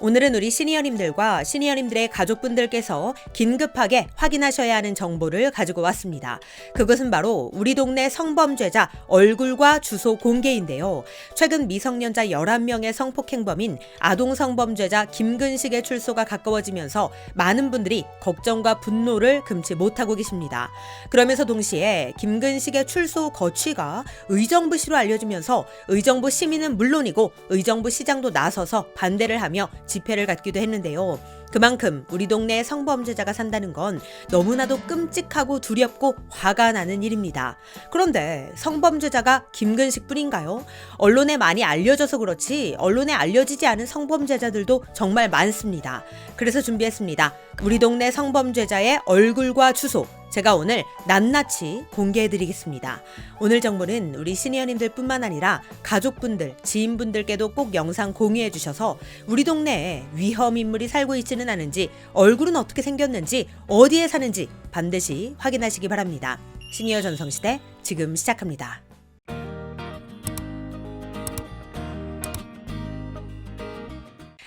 오늘은 우리 시니어님들과 시니어님들의 가족분들께서 긴급하게 확인하셔야 하는 정보를 가지고 왔습니다. 그것은 바로 우리 동네 성범죄자 얼굴과 주소 공개인데요. 최근 미성년자 11명의 성폭행범인 아동 성범죄자 김근식의 출소가 가까워지면서 많은 분들이 걱정과 분노를 금치 못하고 계십니다. 그러면서 동시에 김근식의 출소 거취가 의정부시로 알려지면서 의정부 시민은 물론이고 의정부 시장도 나서서 반대를 하며 집회를 갖기도 했는데요. 그만큼 우리 동네에 성범죄자가 산다는 건 너무나도 끔찍하고 두렵고 화가 나는 일입니다. 그런데 성범죄자가 김근식 뿐인가요? 언론에 많이 알려져서 그렇지 언론에 알려지지 않은 성범죄자들도 정말 많습니다. 그래서 준비했습니다. 우리 동네 성범죄자의 얼굴과 주소 제가 오늘 낱낱이 공개해드리겠습니다. 오늘 정보는 우리 시니어님들 뿐만 아니라 가족분들, 지인분들께도 꼭 영상 공유해주셔서 우리 동네에 위험 인물이 살고 있지는 않은지, 얼굴은 어떻게 생겼는지, 어디에 사는지 반드시 확인하시기 바랍니다. 시니어 전성시대 지금 시작합니다.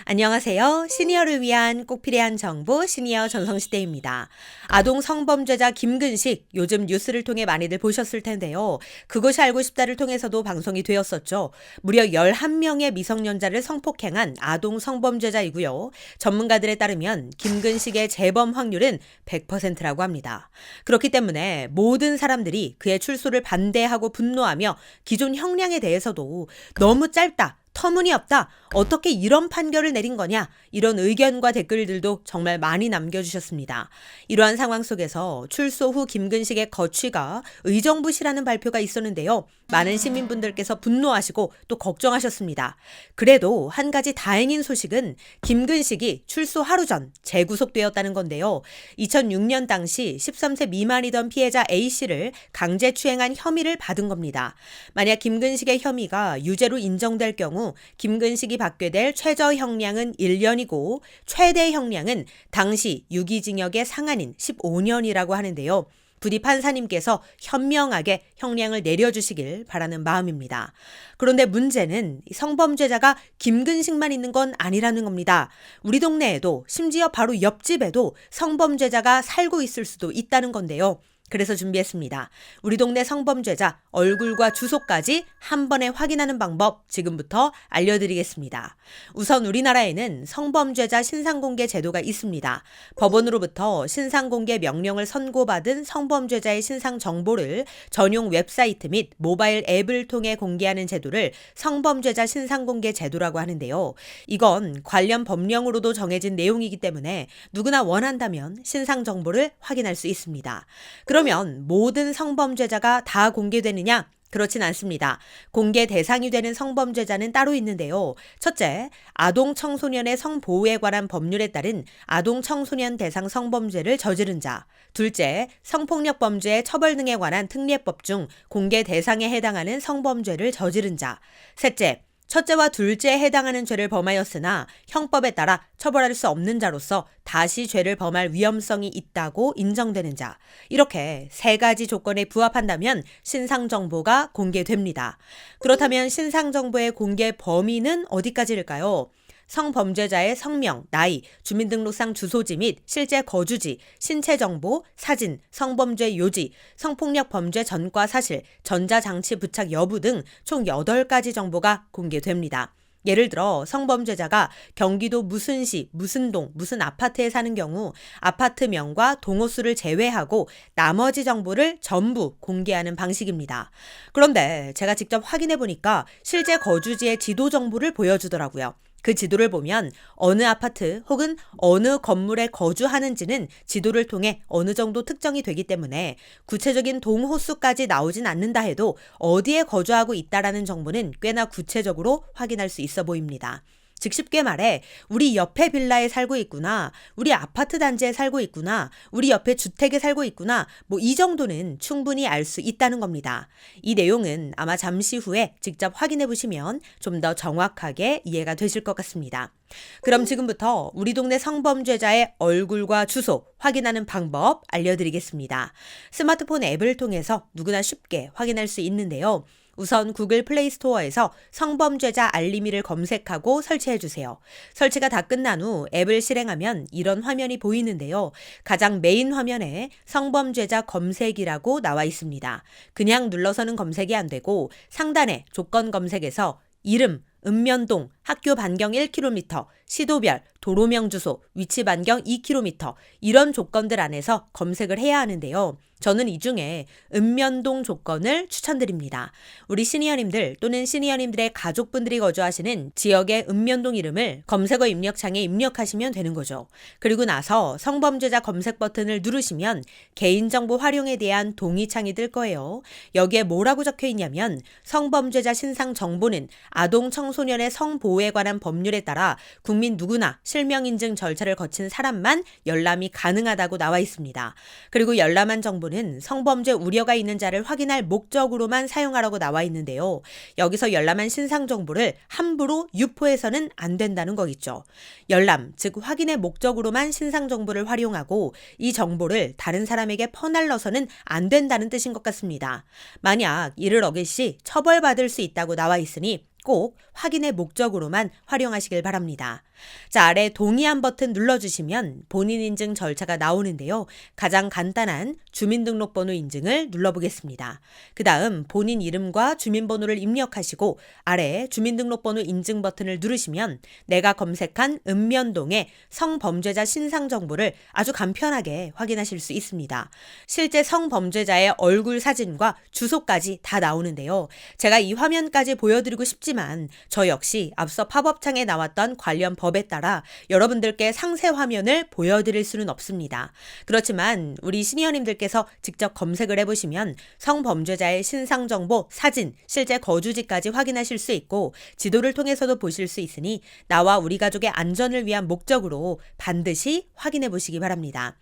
안녕하세요. 시니어를 위한 꼭 필요한 정보 시니어 전성시대입니다. 아동 성범죄자 김근식 요즘 뉴스를 통해 많이들 보셨을 텐데요. 그것이 알고 싶다를 통해서도 방송이 되었었죠. 무려 11명의 미성년자를 성폭행한 아동 성범죄자이고요. 전문가들에 따르면 김근식의 재범 확률은 100%라고 합니다. 그렇기 때문에 모든 사람들이 그의 출소를 반대하고 분노하며 기존 형량에 대해서도 너무 짧다, 터무니없다. 어떻게 이런 판결을 내린 거냐? 이런 의견과 댓글들도 정말 많이 남겨주셨습니다. 이러한 상황 속에서 출소 후 김근식의 거취가 의정부시라는 발표가 있었는데요. 많은 시민분들께서 분노하시고 또 걱정하셨습니다. 그래도 한 가지 다행인 소식은 김근식이 출소 하루 전 재구속되었다는 건데요. 2006년 당시 13세 미만이던 피해자 A씨를 강제추행한 혐의를 받은 겁니다. 만약 김근식의 혐의가 유죄로 인정될 경우 김근식이 받게 될 최저 형량은 1년이고 최대 형량은 당시 유기징역의 상한인 15년이라고 하는데요. 부디 판사님께서 현명하게 형량을 내려주시길 바라는 마음입니다. 그런데 문제는 성범죄자가 김근식만 있는 건 아니라는 겁니다. 우리 동네에도 심지어 바로 옆집에도 성범죄자가 살고 있을 수도 있다는 건데요. 그래서 준비했습니다. 우리 동네 성범죄자 얼굴과 주소까지 한 번에 확인하는 방법 지금부터 알려드리겠습니다. 우선 우리나라에는 성범죄자 신상공개 제도가 있습니다. 법원으로부터 신상공개 명령을 선고받은 성범죄자의 신상 정보를 전용 웹사이트 및 모바일 앱을 통해 공개하는 제도를 성범죄자 신상공개 제도라고 하는데요. 이건 관련 법령으로도 정해진 내용이기 때문에 누구나 원한다면 신상 정보를 확인할 수 있습니다. 그러면 모든 성범죄자가 다 공개되느냐? 그렇진 않습니다. 공개 대상이 되는 성범죄자는 따로 있는데요. 첫째, 아동 청소년의 성보호에 관한 법률에 따른 아동 청소년 대상 성범죄를 저지른 자. 둘째, 성폭력 범죄 처벌 등에 관한 특례법 중 공개 대상에 해당하는 성범죄를 저지른 자. 셋째, 첫째와 둘째에 해당하는 죄를 범하였으나 형법에 따라 처벌할 수 없는 자로서 다시 죄를 범할 위험성이 있다고 인정되는 자. 이렇게 세 가지 조건에 부합한다면 신상정보가 공개됩니다. 그렇다면 신상정보의 공개 범위는 어디까지일까요? 성범죄자의 성명, 나이, 주민등록상 주소지 및 실제 거주지, 신체 정보, 사진, 성범죄 요지, 성폭력 범죄 전과 사실, 전자장치 부착 여부 등 총 8가지 정보가 공개됩니다. 예를 들어 성범죄자가 경기도 무슨 시, 무슨 동, 무슨 아파트에 사는 경우 아파트명과 동호수를 제외하고 나머지 정보를 전부 공개하는 방식입니다. 그런데 제가 직접 확인해 보니까 실제 거주지의 지도 정보를 보여주더라고요. 그 지도를 보면 어느 아파트 혹은 어느 건물에 거주하는지는 지도를 통해 어느 정도 특정이 되기 때문에 구체적인 동호수까지 나오진 않는다 해도 어디에 거주하고 있다라는 정보는 꽤나 구체적으로 확인할 수 있어 보입니다. 즉 쉽게 말해 우리 옆에 빌라에 살고 있구나, 우리 아파트 단지에 살고 있구나, 우리 옆에 주택에 살고 있구나, 이 정도는 충분히 알 수 있다는 겁니다. 이 내용은 아마 잠시 후에 직접 확인해 보시면 좀 더 정확하게 이해가 되실 것 같습니다. 그럼 지금부터 우리 동네 성범죄자의 얼굴과 주소 확인하는 방법 알려드리겠습니다. 스마트폰 앱을 통해서 누구나 쉽게 확인할 수 있는데요. 우선 구글 플레이 스토어에서 성범죄자 알림이를 검색하고 설치해 주세요. 설치가 다 끝난 후 앱을 실행하면 이런 화면이 보이는데요. 가장 메인 화면에 성범죄자 검색이라고 나와 있습니다. 그냥 눌러서는 검색이 안 되고 상단에 조건 검색에서 이름, 읍면동, 학교 반경 1km, 시도별, 도로명 주소, 위치 반경 2km 이런 조건들 안에서 검색을 해야 하는데요. 저는 이 중에 읍면동 조건을 추천드립니다. 우리 시니어님들 또는 시니어님들의 가족분들이 거주하시는 지역의 읍면동 이름을 검색어 입력창에 입력하시면 되는 거죠. 그리고 나서 성범죄자 검색 버튼을 누르시면 개인정보 활용에 대한 동의창이 뜰 거예요. 여기에 뭐라고 적혀 있냐면 성범죄자 신상 정보는 아동 청소년의 성보호에 관한 법률에 따라 국민 누구나 실명 인증 절차를 거친 사람만 열람이 가능하다고 나와 있습니다. 그리고 열람한 정보는 성범죄 우려가 있는 자를 확인할 목적으로만 사용하라고 나와 있는데요. 여기서 열람한 신상 정보를 함부로 유포해서는 안 된다는 거겠죠. 열람, 즉 확인의 목적으로만 신상 정보를 활용하고 이 정보를 다른 사람에게 퍼날러서는 안 된다는 뜻인 것 같습니다. 만약 이를 어길 시 처벌받을 수 있다고 나와 있으니 꼭 확인의 목적으로만 활용하시길 바랍니다. 자, 아래 동의한 버튼 눌러주시면 본인 인증 절차가 나오는데요. 가장 간단한 주민등록번호 인증을 눌러보겠습니다. 그 다음 본인 이름과 주민번호를 입력하시고 아래 주민등록번호 인증 버튼을 누르시면 내가 검색한 읍면동의 성범죄자 신상 정보를 아주 간편하게 확인하실 수 있습니다. 실제 성범죄자의 얼굴 사진과 주소까지 다 나오는데요. 제가 이 화면까지 보여드리고 싶지만 저 역시 앞서 팝업창에 나왔던 관련 법에 따라 여러분들께 상세 화면을 보여드릴 수는 없습니다. 그렇지만 우리 시니어님들께서 직접 검색을 해보시면 성범죄자의 신상정보, 사진, 실제 거주지까지 확인하실 수 있고 지도를 통해서도 보실 수 있으니 나와 우리 가족의 안전을 위한 목적으로 반드시 확인해 보시기 바랍니다.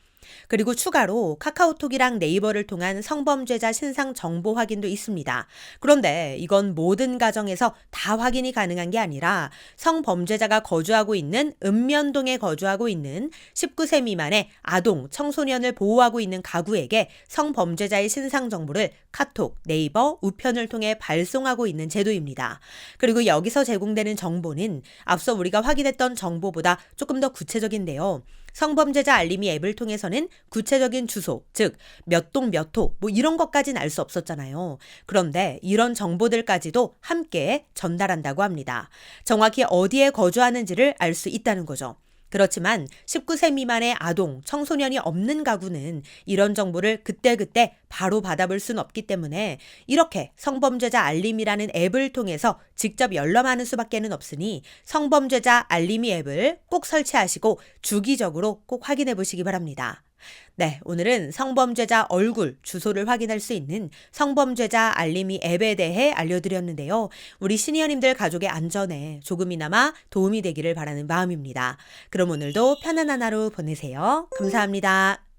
그리고 추가로 카카오톡이랑 네이버를 통한 성범죄자 신상 정보 확인도 있습니다. 그런데 이건 모든 가정에서 다 확인이 가능한 게 아니라 성범죄자가 거주하고 있는 읍면동에 거주하고 있는 19세 미만의 아동, 청소년을 보호하고 있는 가구에게 성범죄자의 신상 정보를 카톡, 네이버, 우편을 통해 발송하고 있는 제도입니다. 그리고 여기서 제공되는 정보는 앞서 우리가 확인했던 정보보다 조금 더 구체적인데요. 성범죄자 알림이 앱을 통해서는 구체적인 주소, 즉 몇 동 몇 호 뭐 이런 것까지는 알 수 없었잖아요. 그런데 이런 정보들까지도 함께 전달한다고 합니다. 정확히 어디에 거주하는지를 알 수 있다는 거죠. 그렇지만 19세 미만의 아동, 청소년이 없는 가구는 이런 정보를 그때그때 바로 받아볼 수는 없기 때문에 이렇게 성범죄자 알림이라는 앱을 통해서 직접 열람하는 수밖에는 없으니 성범죄자 알림이 앱을 꼭 설치하시고 주기적으로 꼭 확인해 보시기 바랍니다. 네, 오늘은 성범죄자 얼굴, 주소를 확인할 수 있는 성범죄자 알림이 앱에 대해 알려드렸는데요. 우리 시니어님들 가족의 안전에 조금이나마 도움이 되기를 바라는 마음입니다. 그럼 오늘도 편안한 하루 보내세요. 감사합니다.